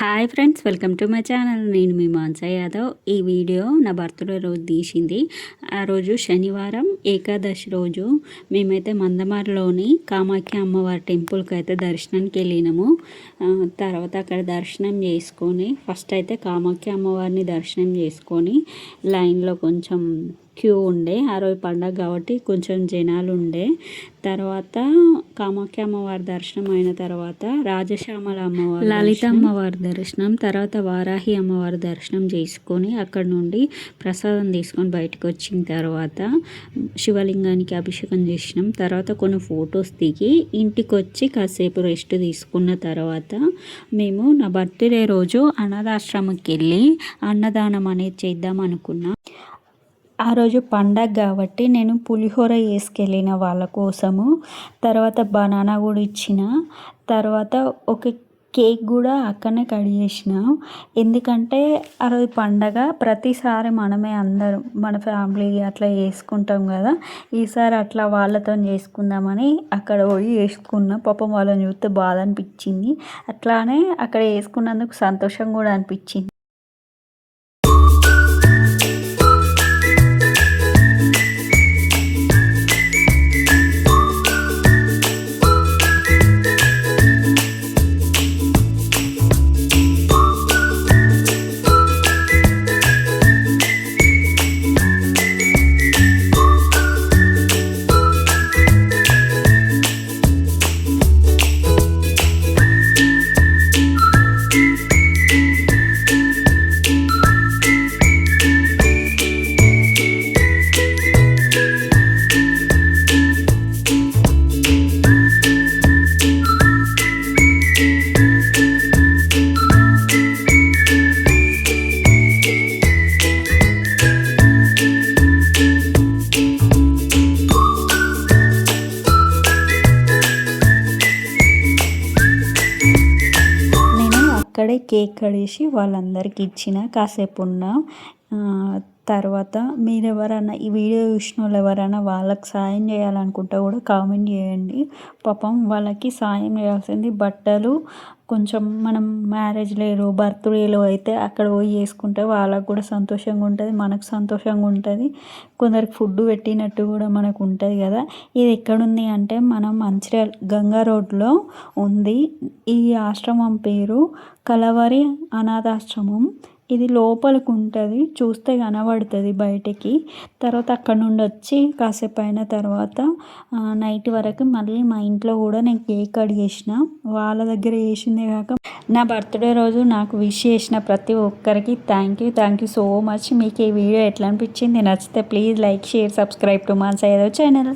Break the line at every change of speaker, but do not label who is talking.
Hi friends, welcome to my channel. నేను మీ మాన్సా యాదవ్. ఈ video నా బర్త్డే రోజు తీసింది. ఆ రోజు శనివారం ఏకాదశి రోజు మేమైతే మందమారిలోని కామాఖ్య అమ్మవారి టెంపుల్కి అయితే దర్శనానికి వెళ్ళినాము. తర్వాత అక్కడ దర్శనం చేసుకొని ఫస్ట్ అయితే కామాఖ్య అమ్మవారిని దర్శనం చేసుకొని లైన్లో కొంచెం క్యూ ఉండే. ఆ రోజు పండగ కాబట్టి కొంచెం జనాలు ఉండే. తర్వాత కామాఖ్య అమ్మవారి దర్శనం అయిన తర్వాత రాజశ్యామల అమ్మవారి, లలిత అమ్మవారి దర్శనం, తర్వాత వారాహి అమ్మవారి దర్శనం చేసుకొని అక్కడ నుండి ప్రసాదం తీసుకొని బయటకు వచ్చిన తర్వాత శివలింగానికి అభిషేకం చేసినాం. తర్వాత కొన్ని ఫొటోస్ దిగి ఇంటికి వచ్చి కాసేపు రెస్ట్ తీసుకున్న తర్వాత మేము నా బర్త్డే రోజు అనాథాశ్రమంకి వెళ్ళి అన్నదానం అనేది చేద్దాం అనుకున్నాం. ఆ రోజు పండగ కాబట్టి నేను పులిహోర వేసుకెళ్ళిన వాళ్ళ కోసము, తర్వాత బనానా కూడా ఇచ్చిన, తర్వాత ఒక కేక్ కూడా అక్కడనే కట్ చేసిన. ఎందుకంటే ఆ రోజు పండగ ప్రతిసారి మనమే అందరం మన ఫ్యామిలీ అట్లా చేసుకుంటాం కదా, ఈసారి అట్లా వాళ్ళతో చేసుకుందామని అక్కడ పోయి వేసుకున్నా. పాపం వాళ్ళని చూస్తే బాధ అనిపించింది, అట్లానే అక్కడ వేసుకున్నందుకు సంతోషం కూడా అనిపించింది. అక్కడే కేక్ కడేసి వాళ్ళందరికీ ఇచ్చిన, కాసేపు ఉన్న తర్వాత మీరు ఎవరైనా ఈ వీడియో చూసిన వాళ్ళు ఎవరైనా వాళ్ళకి సాయం చేయాలనుకుంటే కూడా కామెంట్ చేయండి. పాపం వాళ్ళకి సాయం చేయాల్సింది బట్టలు, కొంచెం మనం మ్యారేజ్లో బర్త్డేలో అయితే అక్కడ పోయి చేసుకుంటే వాళ్ళకు కూడా సంతోషంగా ఉంటుంది, మనకు సంతోషంగా ఉంటుంది, కొందరికి ఫుడ్ పెట్టినట్టు కూడా మనకు ఉంటుంది కదా. ఇది ఎక్కడుంది అంటే మనం మంచిర్యాల గంగా రోడ్లో ఉంది. ఈ ఆశ్రమం పేరు కలవరి అనాథాశ్రమం. ఇది లోపలికి ఉంటుంది, చూస్తే కనబడుతుంది బయటికి. తర్వాత అక్కడ నుండి వచ్చి కాసేపు అయిన తర్వాత నైట్ వరకు మళ్ళీ మా ఇంట్లో కూడా నేను కేక్ కట్ చేసిన. వాళ్ళ దగ్గర చేసిందే కాక నా బర్త్డే రోజు నాకు విష్ చేసిన ప్రతి ఒక్కరికి థ్యాంక్ యూ సో మచ్. మీకు ఈ వీడియో ఎట్లా అనిపించింది? నచ్చితే please like, share, subscribe to Mansa Yadav channel.